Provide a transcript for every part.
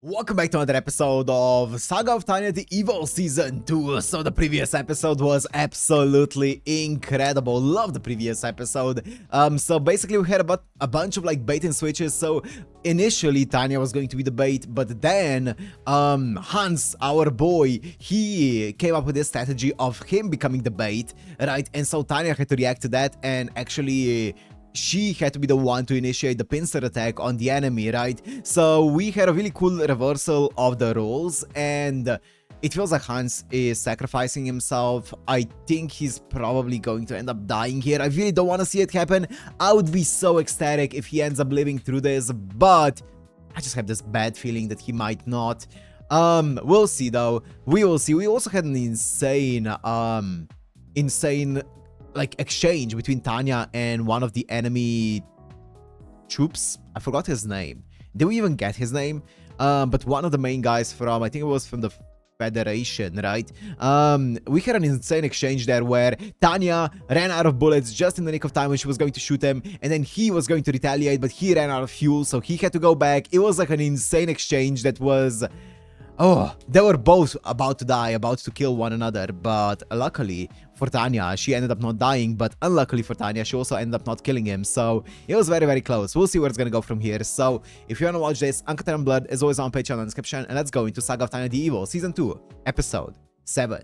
Welcome back to another episode of Saga of Tanya the Evil Season 2. So the previous episode was absolutely incredible. Love the previous episode. So basically we had a bunch of like bait and switches. So initially Tanya was going to be the bait, but then Hans, our boy, he came up with this strategy of him becoming the bait, right? And so Tanya had to react to that and actually she had to be the one to initiate the pincer attack on the enemy, right? So we had a really cool reversal of the roles, and it feels like Hans is sacrificing himself. I think he's probably going to end up dying here. I really don't want to see it happen. I would be so ecstatic if he ends up living through this, but I just have this bad feeling that he might not. We'll see though. We will see. We also had an insane like exchange between Tanya and one of the enemy troops. I forgot his name. Did we even get his name? But one of the main guys from, I think it was from the Federation, right? We had an insane exchange there where Tanya ran out of bullets just in the nick of time when she was going to shoot him, and then he was going to retaliate, but he ran out of fuel, so he had to go back. It was like an insane exchange that was... Oh, they were both about to die, about to kill one another, but luckily for Tanya, she ended up not dying, but unluckily for Tanya, she also ended up not killing him, so it was very, very close. We'll see where it's gonna go from here. So, if you wanna watch this, Uncut and Blood is always on Patreon in the description, and let's go into Saga of Tanya the Evil, Season 2, Episode 7.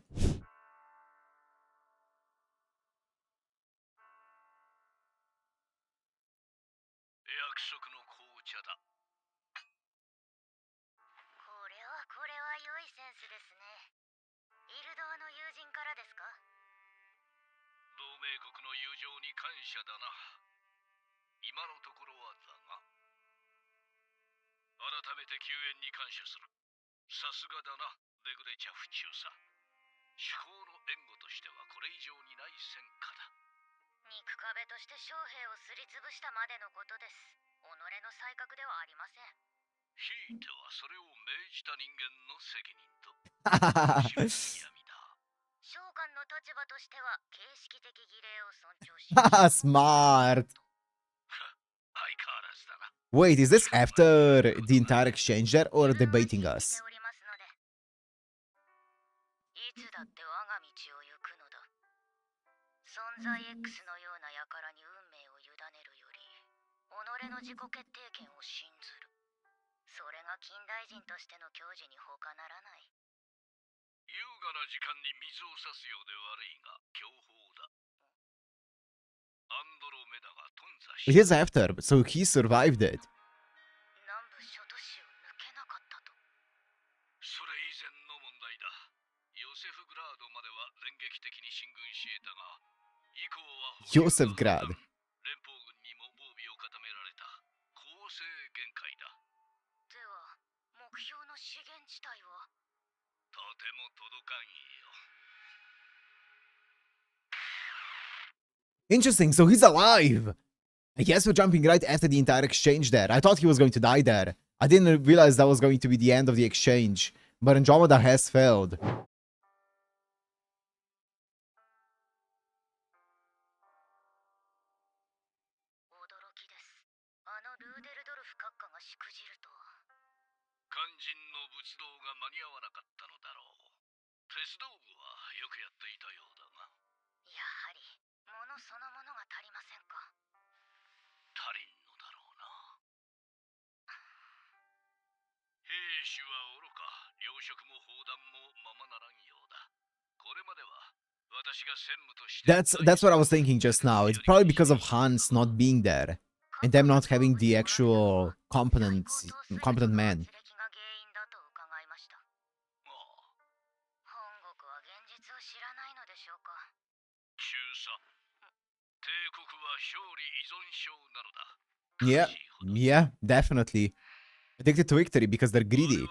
スマート。 Wait, is this after the entire exchange there, or are they baiting us? It is after, so he survived it. Yosefgrad. Interesting, so he's alive! I guess we're jumping right after the entire exchange there. I thought he was going to die there. I didn't realize that was going to be the end of the exchange. But Andromeda has failed. That's what I was thinking just now. It's probably because of Hans not being there and them not having the actual competent man. Yeah, definitely. Addicted to victory because they're greedy.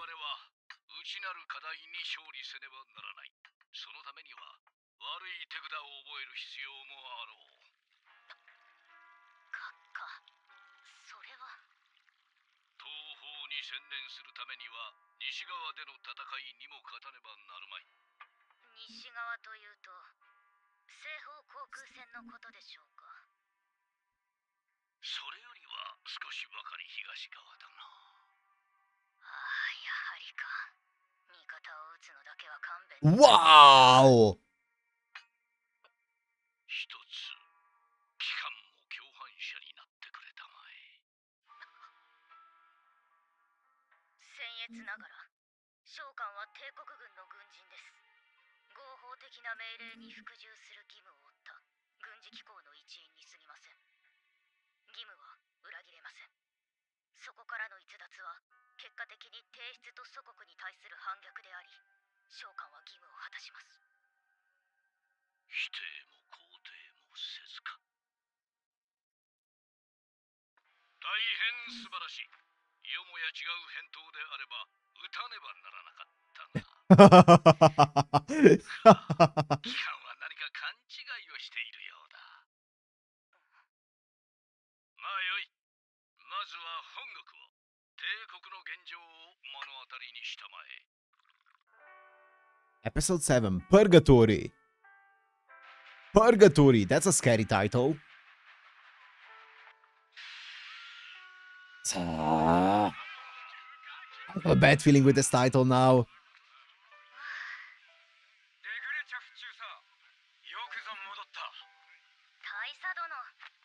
Wow! 一つ機関も共犯者になってくれたまえ。僭越ながら召喚は帝国軍の軍人です。合法的な命令に服従する義務を負った軍事機構の一員に過ぎません。義務は裏切れません。そこからの逸脱は結果的に帝室と祖国に対する反逆であり、召喚は義務を果たします。否定も肯定もせずか。大変素晴らしい。よもや違う返答であれば打たねばならなかったが。機関は何か勘違いをしているようだ。まあよい。まずは本国を、帝国の現状を目の当たりにしたまえ。Episode 7, Purgatory. Purgatory, that's a scary title. I have a bad feeling with this title now. デグレチャフ中佐、よくぞ戻った。大佐殿、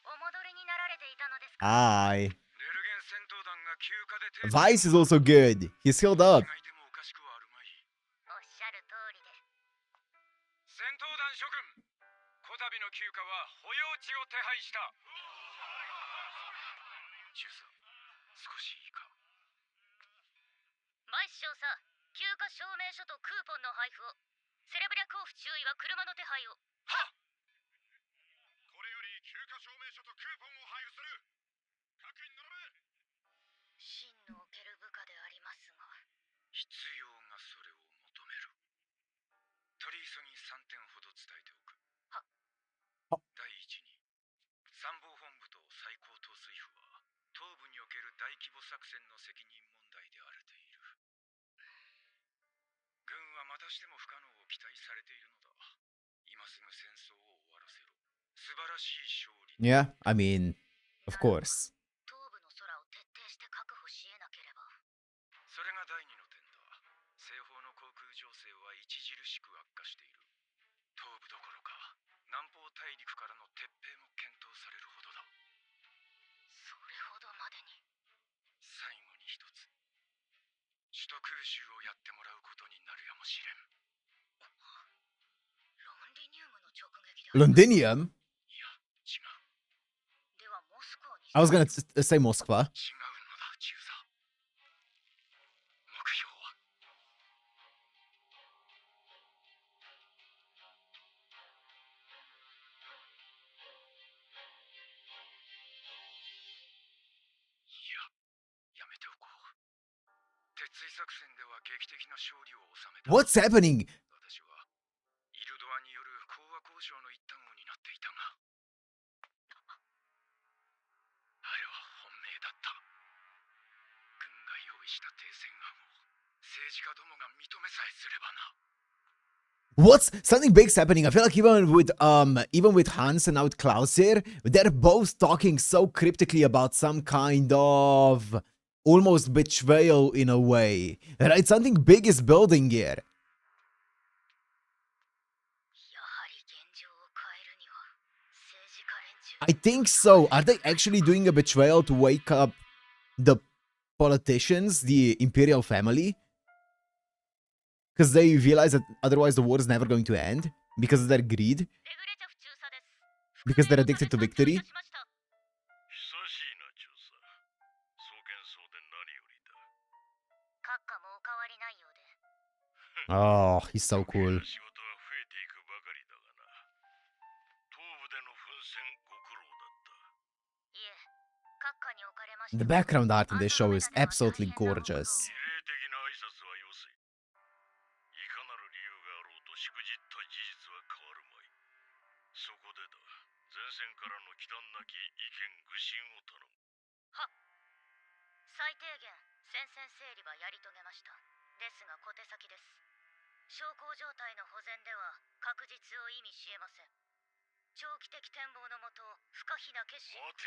お戻りになられていたのですか。 Hi. ネルゲン戦闘団が休暇で Vice is also good. He's healed up. がいてもおかしくはあるまい。おっしゃる通りです。戦闘団諸君、こたびの休暇は保養地を手配した。中佐、少しいいか。バイス少佐、休暇証明書とクーポンの配布を。セレブリャ交付注意は車の手配を。はっ。これより休暇証明書とクーポンを配布する。各員並べ。真のおける部下でありますが、必要がそれを求める。取り急ぎ3点ほど伝えておく。第一に、参謀本部と最高統帥府は東部における大規模作戦の責任問題で荒れている。軍はまたしても不可能を期待されているのだ。今すぐ戦争を終わらせろ。素晴らしい勝利。 Yeah, I mean, of course. 東部の空を徹底して確保し得なければ。それが第二の点だ。西方の航空情勢は著しく悪化している。東部どころか南方大陸からの撤兵も検討されるほどだ。それほどまでに。最後に一つ、首都空襲をやってもらうことになるやもしれん。ロンディニウムの直撃であります。 Londinium? いや、違う。ではモスクワに。 I was gonna say Moskva. 違うのだ、中佐。目標は。いや、やめておこう。鉄槌作戦では劇的な勝利を収めた。 What's happening? 私はイルドアによる講和交渉の一端を担っていたが、あれは本命だった。軍が用意した停戦案を政治家どもが認めさえすればな。 What's something big's happening? I feel like even with Hans and now with Klaus here, they're both talking so cryptically about some kind of almost betrayal in a way. Right? Something big is building here. やはり現状を変えるには政治家連中。 I think so. Are they actually doing a betrayal to wake up the politicians, the imperial family? Because they realize that otherwise the war is never going to end because of their greed, デグレチャフ中佐です。 because they're addicted to victory. 久しいな、中佐。双剣荘で何よりだ。閣下もお変わりないようで。 Oh, he's so cool. 仕事は増えていくばかりだがな。東部での奮戦ご苦労だった。いえ、閣下におかれまして The も background art in this show is absolutely gorgeous. 儀礼的な挨拶はよせ。いかなる理由があろうとしくじった事実は変わるまい。そこでだ、前線からの忌憚なき意見愚信を頼む。はっ。最低限戦線整理はやり遂げました。ですが小手先です。小康状態の保全では確実を意味しえません。長期的展望のもと不可避な決心。待て。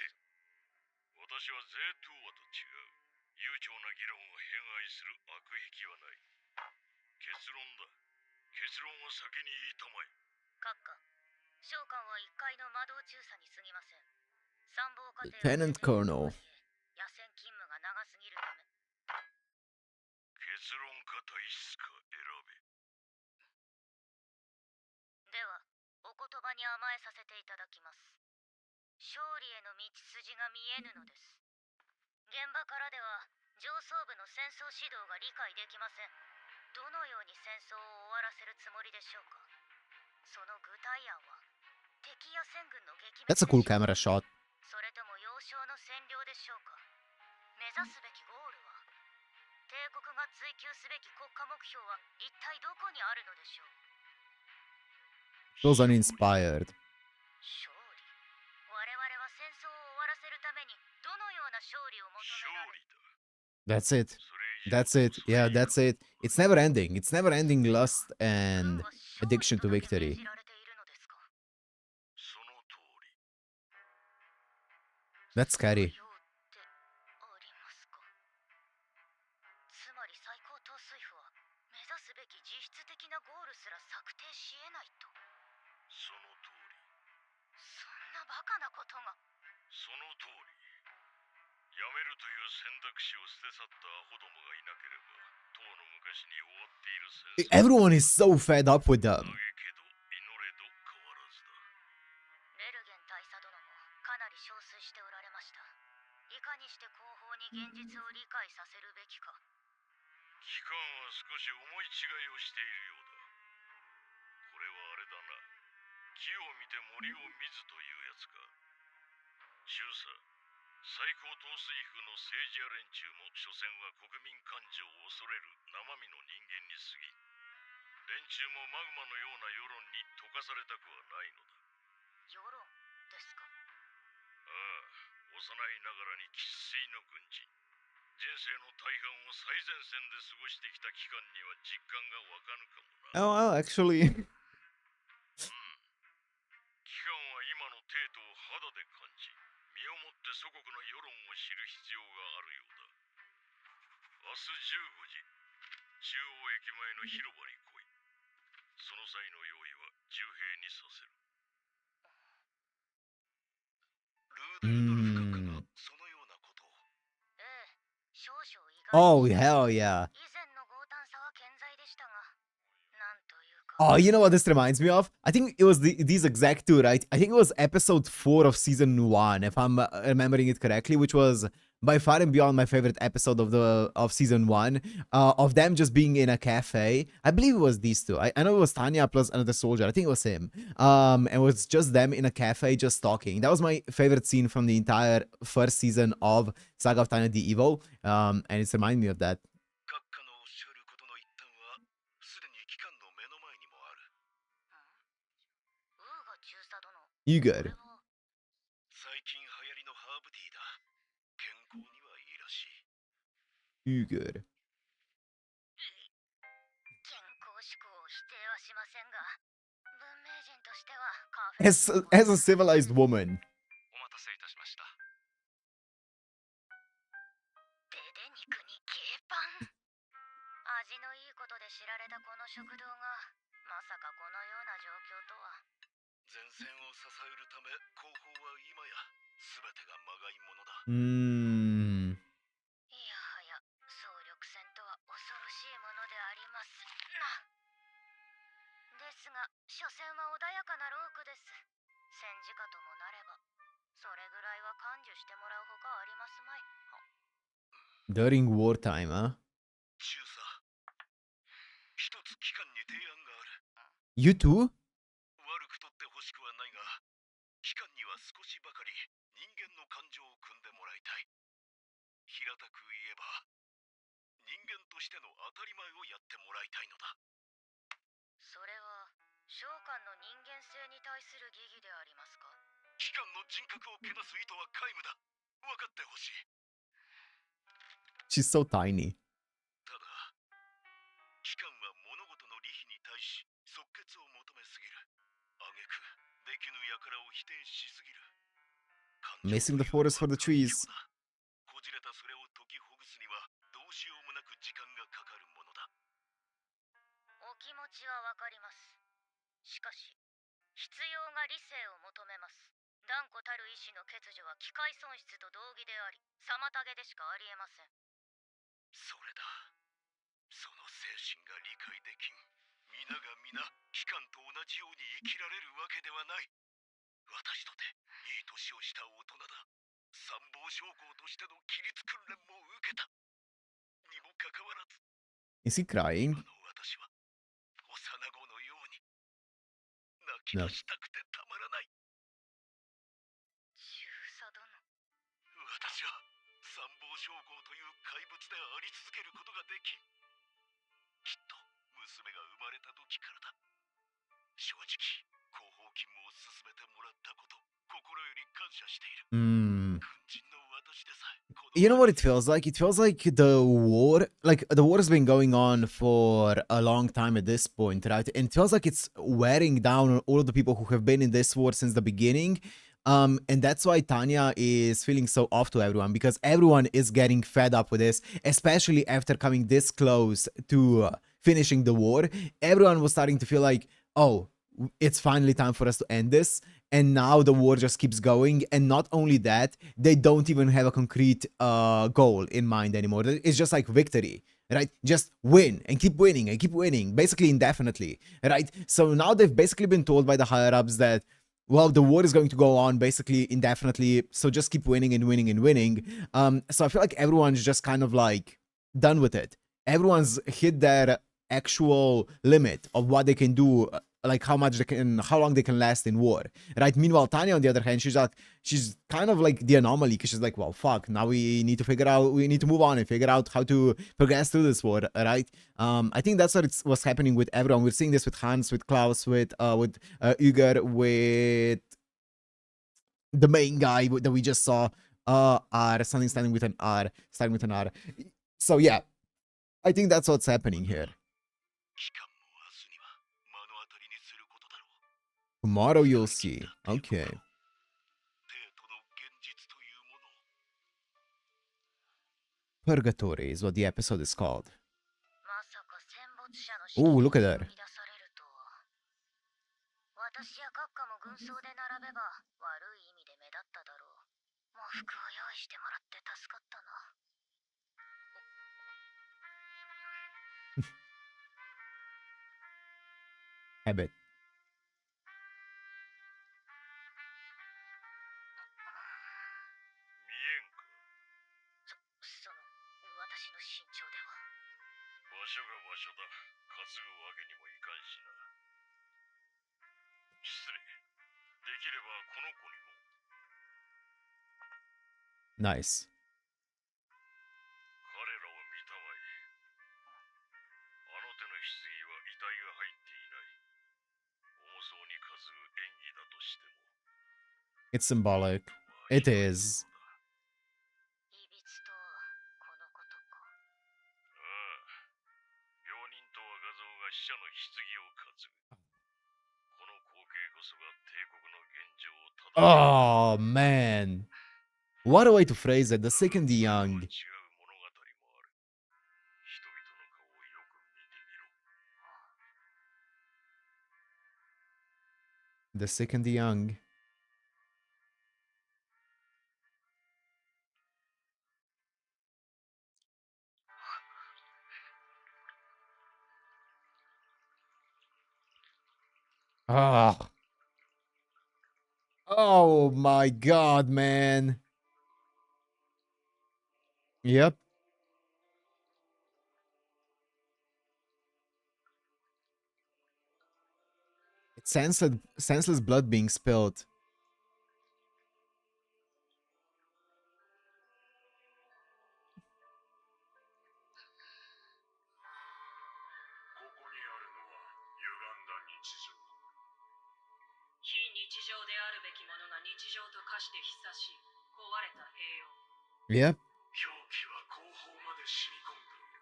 私はゼートゥーアと違う。悠長な議論を偏愛する悪癖はない。結論だ。結論は先に言いたまえ。閣下、召喚は1階の魔導中佐に過ぎません。参謀課程 Lieutenant Colonel. 野戦勤務が長すぎるため。結論か体質か選べ。では、お言葉に甘えさせていただきます。勝利への道筋が見えぬのです。現場からでは上層部の戦争指導が理解できません。どのように戦争を終わらせるつもりでしょうか。その具体案は敵や戦軍の撃滅 That's a cool camera shot. それとも幼少の占領でしょうか。目指すべきゴールは、帝国が追求すべき国家目標は一体どこにあるのでしょう。 Feels uninspired. 勝利。我々は戦争を終わらせるためにどのような勝利を求められる。 That's it. That's it. Yeah, that's it. It's never ending. It's never ending lust and addiction to victory. その通り。 That's scary. つまり最高統帥府は目指すべき実質的なゴールすら策定し得ないと。その通り。そんなバカなことが。その通り。やめるという選択肢を捨て去ったアホどもがいなければ、当の昔に終わっている戦争。 Everyone is so fed up with them. 嘆けど祈れど変わらずだ。レルゲン大佐殿もかなり憔悴しておられました。いかにして後方に現実を理解させるべきか。機関は少し思い違いをしているようだ。これはあれだな。木を見て森を見ずというやつか。中佐、最高統帥府の政治家連中も所詮は国民感情を恐れる生身の人間に過ぎ、連中もマグマのような世論に溶かされたくはないのだ。世論ですか。ああ、幼いながらに生粋の軍人。人生の大半を最前線で過ごしてきた期間には実感がわかぬかもな。Oh, well, actually. 機関は今の帝都を肌で感じ、身をもって祖国の世論を知る必要があるようだ。明日15時、中央駅前の広場に来い。その際の用意は重兵にさせる。ルーデルドルフ閣下がそのようなことを。ええ、少々意外。 Oh, hell yeah. 以前の強胆さは健在でしたが、なんというか。 Oh, you know what this reminds me of? I think it was these exact two, right? I think it was episode 4 of season 1, if I'm remembering it correctly, which was by far and beyond my favorite episode of season 1, of them just being in a cafe. I believe it was these two. I know it was Tanya plus another soldier. I think it was him. And it was just them in a cafe just talking. That was my favorite scene from the entire first season of Saga of Tanya the Evil. And it's reminding me of that. 閣下のおっしゃることの一端はすでに機関の目の前にもある。ウーガ中佐殿。 You good? 最近流行りのハーブティーだ。健康にはいいらしい。 You good? 健康志向を否定はしませんが、文明人としてはカフェ As a civilized woman. お待たせいたしました。デデ肉にケーパン。味のいいことで知られたこの食堂がまさかこのような状況とは。前線を支えるため後方は今や全てがまがいものだ。いやはや総力戦とは恐ろしいものでありますな。ですが所詮は穏やかなロークです。戦時下ともなればそれぐらいは感受してもらうほかありますまい。 During wartime, huh? 中佐、一つ機関に提案がある。 You too? 悪くとってほしくはないが、機関には少しばかり人間の感情を汲んでもらいたい。平たく言えば、人間としての当たり前をやってもらいたいのだ。それは召喚の人間性に対する疑義でありますか。機関の人格をけなす意図は皆無だ。分かってほしい。 She's so tiny. ただ、機関は物事の利比に対し即決を求めすぎる。挙句できぬ輩を否定しすぎる。 Missing the forest for the trees. こじれたそれを解きほぐすにはどうしようもなく時間がかかるものだ。お気持ちはわかります。しかし必要が理性を求めます。断固たる意志の欠如は機械損失と同義であり、妨げでしかありえません。それだ。その精神が理解できん。皆が皆機関と同じように生きられるわけではない。私とていい年をした大人だ。参謀将校としての規律訓練も受けた。にもかかわらず Is he crying? 今の私は幼子のように泣き No. 出したくてたまらない。中佐殿。私は参謀将校という怪物であり続けることができん。きっと娘が生まれた時からだ。正直後方勤務を進めてもらったこと心より感謝している。 Mm. 軍人の私でさえこの You know what it feels like? It feels like the war has been going on for a long time at this point, right? And it feels like it's wearing down on all of the people who have been in this war since the beginning. And that's why Tanya is feeling so off to everyone, because everyone is getting fed up with this, especially after coming this close to finishing the war. Everyone was starting to feel like, oh, it's finally time for us to end this. And now the war just keeps going. And not only that, they don't even have a concrete goal in mind anymore. It's just like victory, right? Just win and keep winning, basically indefinitely, right? So now they've basically been told by the higher-ups that, well, the war is going to go on basically indefinitely, so just keep winning and winning and winning. So I feel like everyone's just kind of like done with it. Everyone's hit their actual limit of what they can do, like how long they can last in war, right? Meanwhile, Tanya, on the other hand, she's kind of like the anomaly, because she's like, well, fuck, now we need to move on and figure out how to progress through this war, right? I think that's what's happening with everyone. We're seeing this with Hans, with Klaus, with Uger, with the main guy that we just saw, R, something starting with an R. So yeah, I think that's what's happening here. 期間も明日には目の当たりにすることだろう。 Tomorrow you'll see. Okay. 帝都の現実というものを Purgatory is what the episode is called. まさか戦没者の Ooh, look at that. 生み出されるとは。私や閣下も軍曹で並べば悪い意味で目立っただろう。喪服を用意してもらって助かったな。Habit. 見えんか。その私の身長では。場所が場所だ。担ぐわけにもいかんしな。失礼。できればこの子にも。 Nice. 彼らを見たまえ。あの手の棺は遺体が入っていない。重そうに担ぐ演技だとしても。 It's symbolic. It is. いびつとはこのことか。ああ。病人と若造が死者の棺を担ぐ。この光景こそが帝国の現状を正す。 Oh, man. What a way to phrase it. The sick and the young. 違う物語もある。人々の顔をよく見てみろ。 The sick and the young. Ah. Oh my god, man. Yep. It's senseless blood being spilled. ここにあるのは歪んだ日常。非日常であるべきものが日常と化して久しい壊れた平穏。 Yep. 狂気は後方まで染み込んでいる。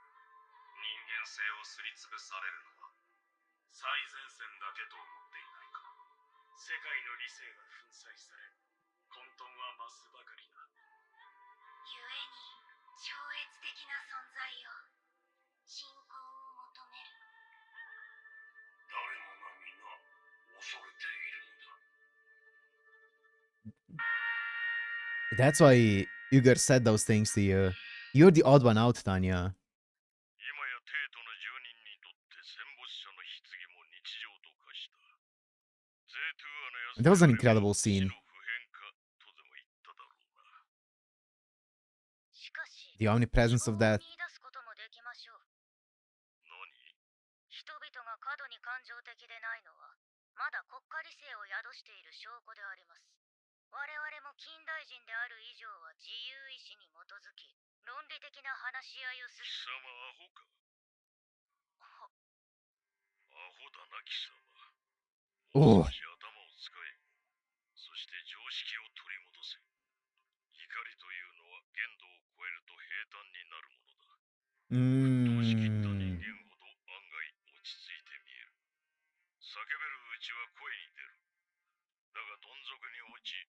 人間性をすりつぶされるのは最前線だけと思っていないか。世界の理性が粉砕され、混沌は増すばかりだ。故に超越的な存在よ。信仰を求める。That's why Uyghur said those things to you. You're the odd one out, Tanya. 今や帝都の住人にとって戦没者の棺も日常と化した。ゼートゥーアのやつ That was an であれば incredible 死 scene. の普遍化とでも言っただろうな。しかし、 The omnipresence of 希望を that. 見出すこともできましょう。何？人々が過度に感情的でないのは、まだ国家理性を宿している証拠であります。我々も近代人である以上は自由意志に基づき、論理的な話し合いを進貴め。様アホか？アホだな貴様。もう Oh. 少し頭を使え。そして常識を取り戻せ。怒りというのは限度を超えると平坦になるものだ。どうしきった人間ほど案外落ち着いて見える。叫べるうちは声に出る。だがどん底に落ち、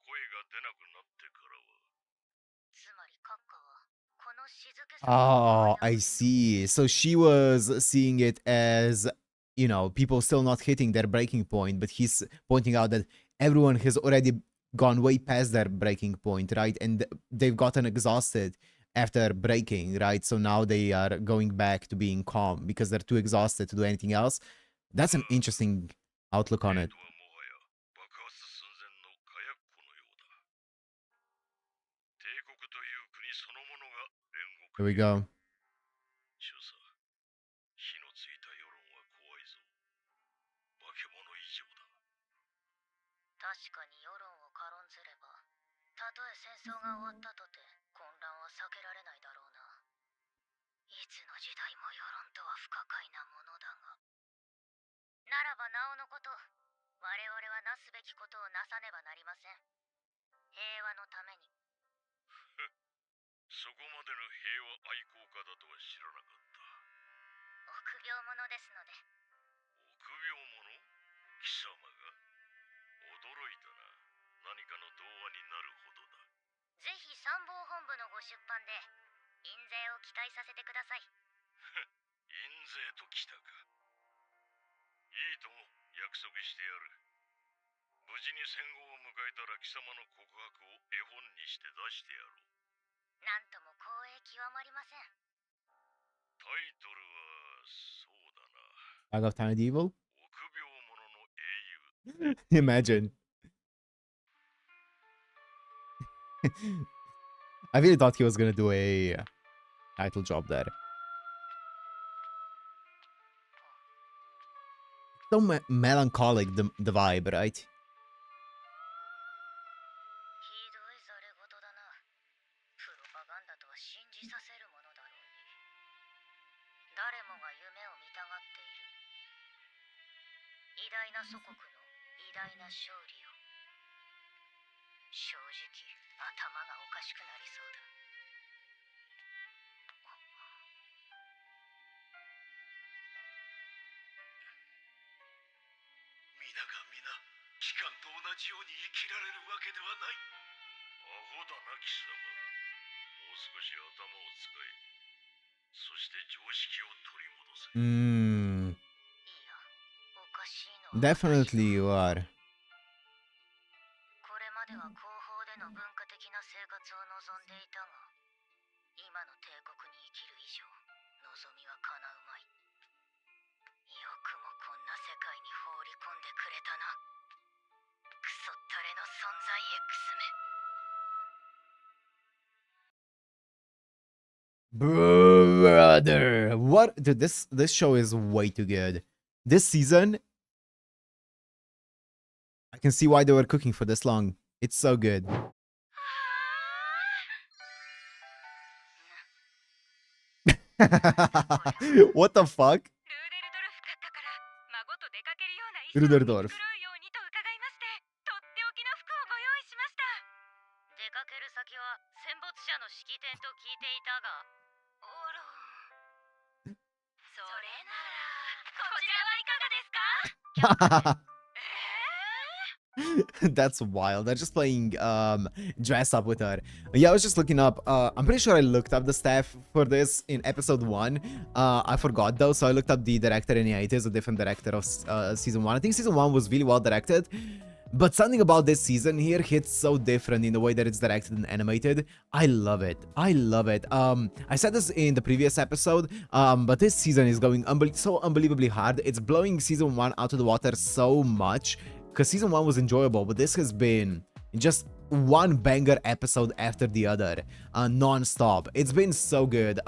声が出なくなってからは。つまり閣下は、この静けさを Oh, I see. So she was seeing it as, you know, people still not hitting their breaking point, but he's pointing out that everyone has already gone way past their breaking point, right? And they've gotten exhausted after breaking, right? So now they are going back to being calm because they're too exhausted to do anything else. That's an interesting outlook on it. 帝都はもはや爆発寸前の火薬庫のようだ。帝国という国そのものが煉獄。 Here we go. 主査、火のついた世論は怖いぞ。化け物以上だ。確かに世論を軽んずれば、たとえ戦争が終わったとて混乱は避けられないだろうな。いつの時代も世論とは不可解なものだが。ならばなおのこと、我々はなすべきことをなさねばなりません。平和のために。そこまでの平和愛好家だとは知らなかった。臆病者ですので。臆病者？貴様が？驚いたな。何かの童話になるほどだ。ぜひ参謀本部のご出版で印税を期待させてください。印税ときたか。いいとも約束してやる。無事に戦後を迎えたら貴様の告白を絵本にして出してやろう。なんとも光栄極まりません。タイトルはそうだな。 Saga of Tanya the Evil? 臆病者の英雄。 Imagine. I really thought he was gonna do a title job there. So melancholic, the vibe, right? ひどいざれ事だな。プロパガンダとは信じさせるものだろうに。誰もが夢を見たがっている。偉大な祖国の偉大な勝利を。正直、頭がおかしくなりそうだ。皆が皆、機関と同じように生きられるわけではない。アホだな貴様。もう少し頭を使え。そして常識を取り戻せ。いや、おかしいのは。 Definitely you are. これまでは後方での文化的な生活を望んでいたが、今の帝国に生きる以上、望みは叶うまい。よくもこんな世界に放り込んでくれたな。クソったれの存在 X め。 Brother, what? Dude, this show is way too good. This season, I can see why they were cooking for this long. It's so good. What the fuck? Ruderdorf. 出かける先は戦没者の式典と聞いていたが、おろ。それならこちらはいかがですか？ That's wild. They're just playing dress up with her. Yeah, I was just looking up. I'm pretty sure I looked up the staff for this in episode 1. I forgot though, so I looked up the director, and yeah, it is a different director of season 1. I think season 1 was really well directed. But something about this season here hits so different in the way that it's directed and animated. I love it. I love it. I said this in the previous episode, but this season is going so unbelievably hard. It's blowing season 1 out of the water so much, because season 1 was enjoyable, but this has been just one banger episode after the other, non-stop. It's been so good.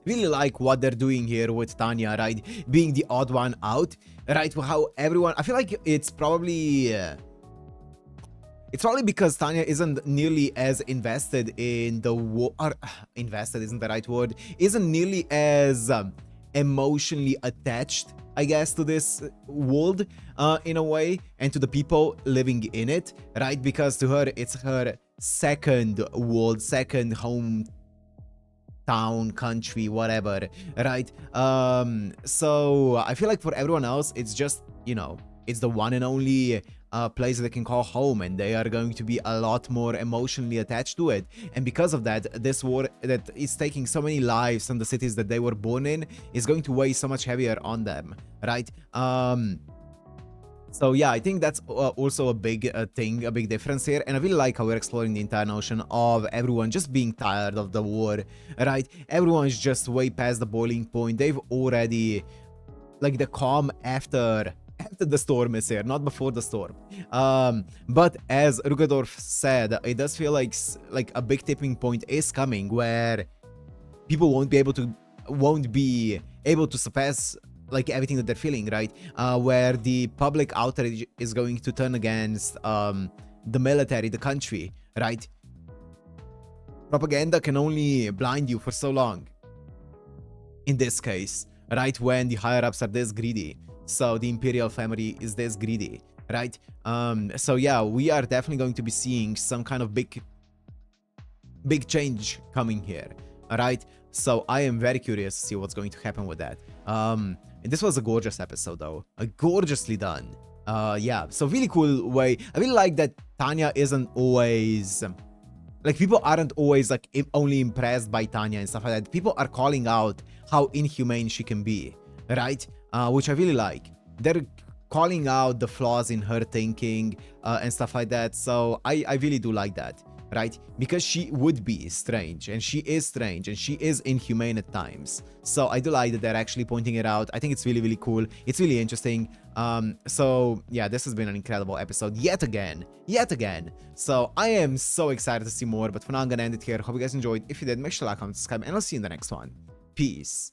Really like what they're doing here with Tanya, right? Being the odd one out, right? How everyone, I feel like it's probably because Tanya isn't nearly as invested in the war. Invested isn't the right word. Isn't nearly as emotionally attached, I guess, to this world in a way, and to the people living in it, right? Because to her, it's her second world, second home town, country, whatever, right? So I feel like for everyone else, it's just, you know, it's the one and only place they can call home, and they are going to be a lot more emotionally attached to it. And because of that, this war that is taking so many lives from the cities that they were born in is going to weigh so much heavier on them, right? So yeah, I think that's also a big thing, a big difference here. And I really like how we're exploring the entire notion of everyone just being tired of the war, right? Everyone's just way past the boiling point. They've already, like, the calm after the storm is here, not before the storm. But as Rugadorf said, it does feel like a big tipping point is coming, where people won't be able to surpass like everything that they're feeling, right? Where the public outrage is going to turn against the military, the country, right? Propaganda can only blind you for so long. In this case, right, when the higher-ups are this greedy, so the imperial family is this greedy, right? So yeah, we are definitely going to be seeing some kind of big change coming here, all right? So I am very curious to see what's going to happen with that. This was a gorgeous episode, though. Gorgeously done. Yeah, so really cool way. I really like that Tanya isn't always... like, people aren't always, like, only impressed by Tanya and stuff like that. People are calling out how inhumane she can be, right? Which I really like. They're calling out the flaws in her thinking and stuff like that. So I really do like that, right? Because she would be strange, and she is strange, and she is inhumane at times. So I do like that they're actually pointing it out. I think it's really, really cool. It's really interesting. So yeah, this has been an incredible episode yet again. So I am so excited to see more, but for now I'm gonna end it here. Hope you guys enjoyed. If you did, make sure to like, comment, subscribe, and I'll see you in the next one. Peace.